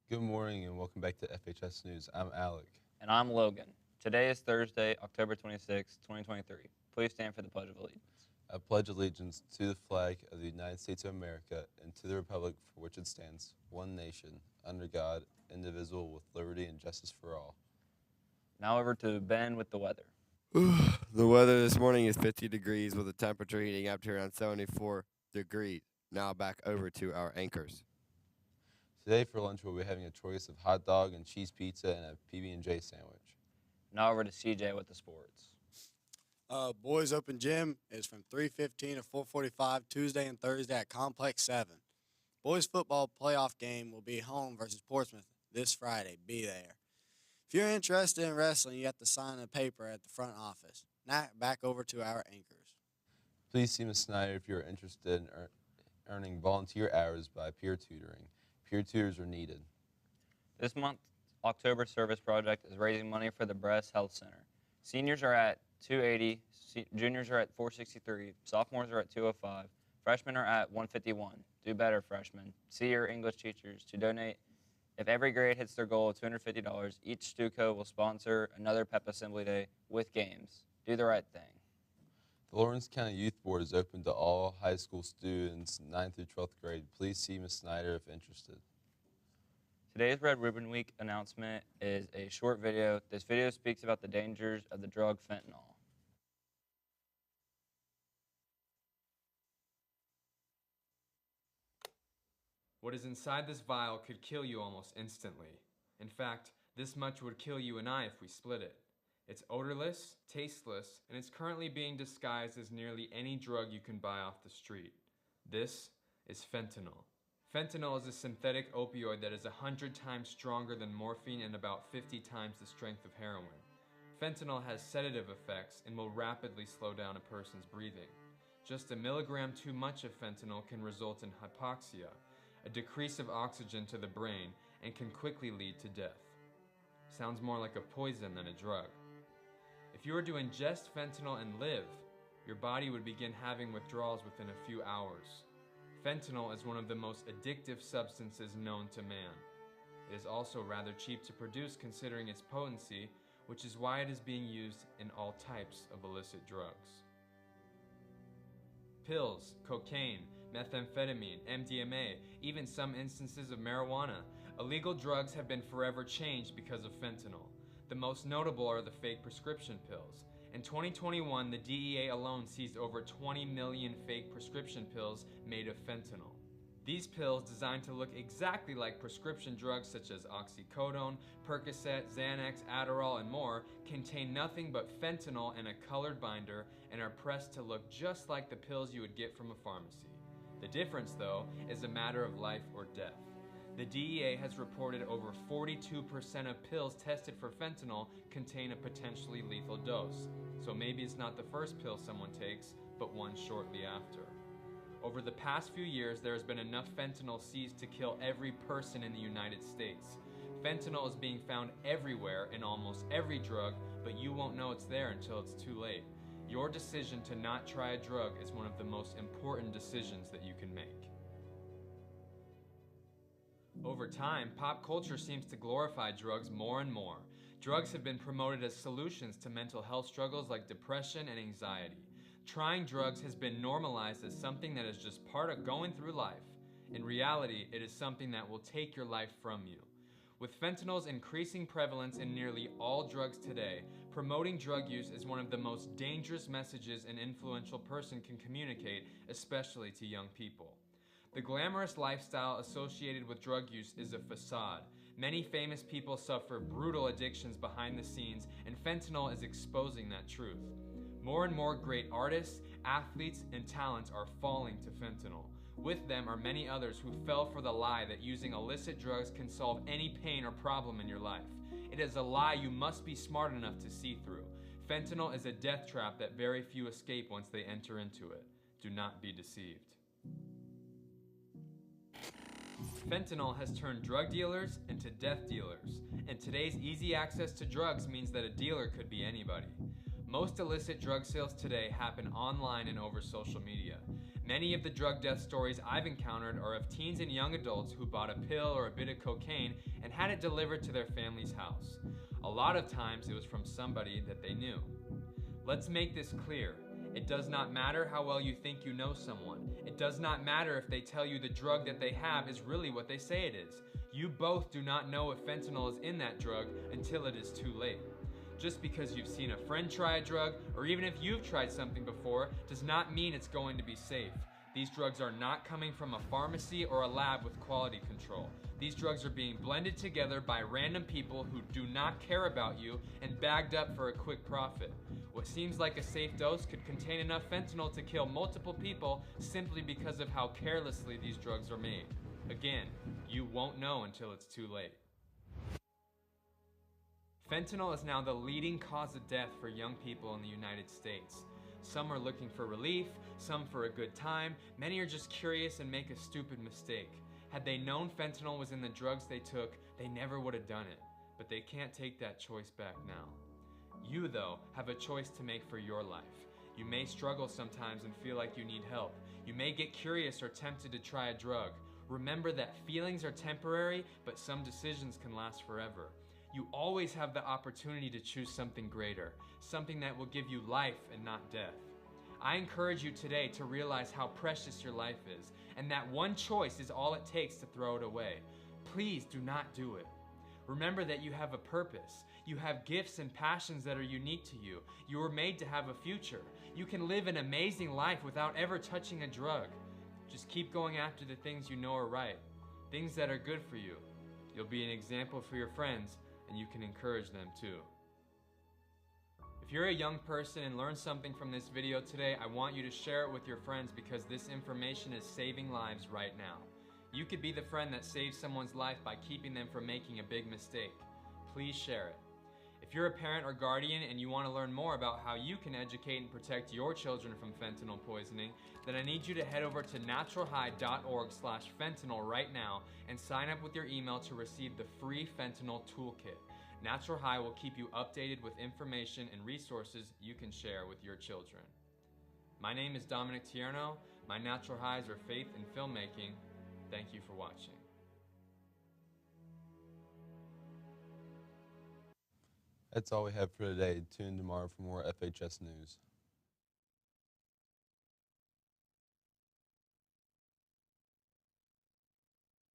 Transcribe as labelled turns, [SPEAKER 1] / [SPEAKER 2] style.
[SPEAKER 1] Good morning and welcome back to FHS News. I'm Alec.
[SPEAKER 2] And I'm Logan. Today is Thursday, October 26, 2023. Please stand for the Pledge of Allegiance.
[SPEAKER 1] I pledge allegiance to the flag of the United States of America and to the republic for which it stands, one nation, under God, indivisible, with liberty and justice for all.
[SPEAKER 2] Now over to Ben with the weather.
[SPEAKER 3] The weather this morning is 50 degrees with the temperature heating up to around 74 degrees. Now back over to our anchors.
[SPEAKER 1] Today for lunch we'll be having a choice of hot dog and cheese pizza and a PB&J sandwich.
[SPEAKER 2] Now over to CJ with the sports.
[SPEAKER 4] Boys Open Gym is from 3:15 to 4:45 Tuesday and Thursday at Complex 7. Boys football playoff game will be home versus Portsmouth this Friday. Be there. If you're interested in wrestling, you have to sign a paper at the front office. Now back over to our anchors.
[SPEAKER 1] Please see Ms. Snyder if you're interested in earning volunteer hours by peer tutoring. Peer tutors are needed.
[SPEAKER 2] This month's October Service Project is raising money for the Breast Health Center. Seniors are at $280, juniors are at $463, sophomores are at $205, freshmen are at $151. Do better, freshmen. See your English teachers to donate. If every grade hits their goal of $250, each Stuco will sponsor another PEP Assembly Day with games. Do the right thing.
[SPEAKER 1] The Lawrence County Youth Board is open to all high school students 9th through 12th grade. Please see Ms. Snyder if interested.
[SPEAKER 2] Today's Red Ribbon Week announcement is a short video. This video speaks about the dangers of the drug fentanyl.
[SPEAKER 5] What is inside this vial could kill you almost instantly. In fact, this much would kill you and I if we split it. It's odorless, tasteless, and it's currently being disguised as nearly any drug you can buy off the street. This is fentanyl. Fentanyl is a synthetic opioid that is 100 times stronger than morphine and about 50 times the strength of heroin. Fentanyl has sedative effects and will rapidly slow down a person's breathing. Just a milligram too much of fentanyl can result in hypoxia, a decrease of oxygen to the brain, and can quickly lead to death. Sounds more like a poison than a drug. If you were to ingest fentanyl and live, your body would begin having withdrawals within a few hours. Fentanyl is one of the most addictive substances known to man. It is also rather cheap to produce considering its potency, which is why it is being used in all types of illicit drugs. Pills, cocaine, methamphetamine, MDMA, even some instances of marijuana. Illegal drugs have been forever changed because of fentanyl. The most notable are the fake prescription pills. In 2021, the DEA alone seized over 20 million fake prescription pills made of fentanyl. These pills, designed to look exactly like prescription drugs such as oxycodone, Percocet, Xanax, Adderall, and more, contain nothing but fentanyl and a colored binder and are pressed to look just like the pills you would get from a pharmacy. The difference, though, is a matter of life or death. The DEA has reported over 42% of pills tested for fentanyl contain a potentially lethal dose. So maybe it's not the first pill someone takes, but one shortly after. Over the past few years, there has been enough fentanyl seized to kill every person in the United States. Fentanyl is being found everywhere in almost every drug, but you won't know it's there until it's too late. Your decision to not try a drug is one of the most important decisions that you can make. Over time, pop culture seems to glorify drugs more and more. Drugs have been promoted as solutions to mental health struggles like depression and anxiety. Trying drugs has been normalized as something that is just part of going through life. In reality, it is something that will take your life from you. With fentanyl's increasing prevalence in nearly all drugs today, promoting drug use is one of the most dangerous messages an influential person can communicate, especially to young people. The glamorous lifestyle associated with drug use is a facade. Many famous people suffer brutal addictions behind the scenes, and fentanyl is exposing that truth. More and more great artists, athletes, and talents are falling to fentanyl. With them are many others who fell for the lie that using illicit drugs can solve any pain or problem in your life. It is a lie you must be smart enough to see through. Fentanyl is a death trap that very few escape once they enter into it. Do not be deceived. Fentanyl has turned drug dealers into death dealers, and today's easy access to drugs means that a dealer could be anybody. Most illicit drug sales today happen online and over social media. Many of the drug death stories I've encountered are of teens and young adults who bought a pill or a bit of cocaine and had it delivered to their family's house. A lot of times it was from somebody that they knew. Let's make this clear. It does not matter how well you think you know someone. It does not matter if they tell you the drug that they have is really what they say it is. You both do not know if fentanyl is in that drug until it is too late. Just because you've seen a friend try a drug, or even if you've tried something before, does not mean it's going to be safe. These drugs are not coming from a pharmacy or a lab with quality control. These drugs are being blended together by random people who do not care about you and bagged up for a quick profit. What seems like a safe dose could contain enough fentanyl to kill multiple people simply because of how carelessly these drugs are made. Again, you won't know until it's too late. Fentanyl is now the leading cause of death for young people in the United States. Some are looking for relief, some for a good time, many are just curious and make a stupid mistake. Had they known fentanyl was in the drugs they took, they never would have done it. But they can't take that choice back now. You, though, have a choice to make for your life. You may struggle sometimes and feel like you need help. You may get curious or tempted to try a drug. Remember that feelings are temporary, but some decisions can last forever. You always have the opportunity to choose something greater, something that will give you life and not death. I encourage you today to realize how precious your life is, and that one choice is all it takes to throw it away. Please do not do it. Remember that you have a purpose. You have gifts and passions that are unique to you. You were made to have a future. You can live an amazing life without ever touching a drug. Just keep going after the things you know are right, things that are good for you. You'll be an example for your friends, and you can encourage them too. If you're a young person and learned something from this video today, I want you to share it with your friends because this information is saving lives right now. You could be the friend that saves someone's life by keeping them from making a big mistake. Please share it. If you're a parent or guardian and you want to learn more about how you can educate and protect your children from fentanyl poisoning, then I need you to head over to naturalhigh.org/fentanyl right now and sign up with your email to receive the free fentanyl toolkit. Natural High will keep you updated with information and resources you can share with your children. My name is Dominic Tierno. My natural highs are faith and filmmaking. Thank you for watching.
[SPEAKER 1] That's all we have for today. Tune in tomorrow for more FHS news.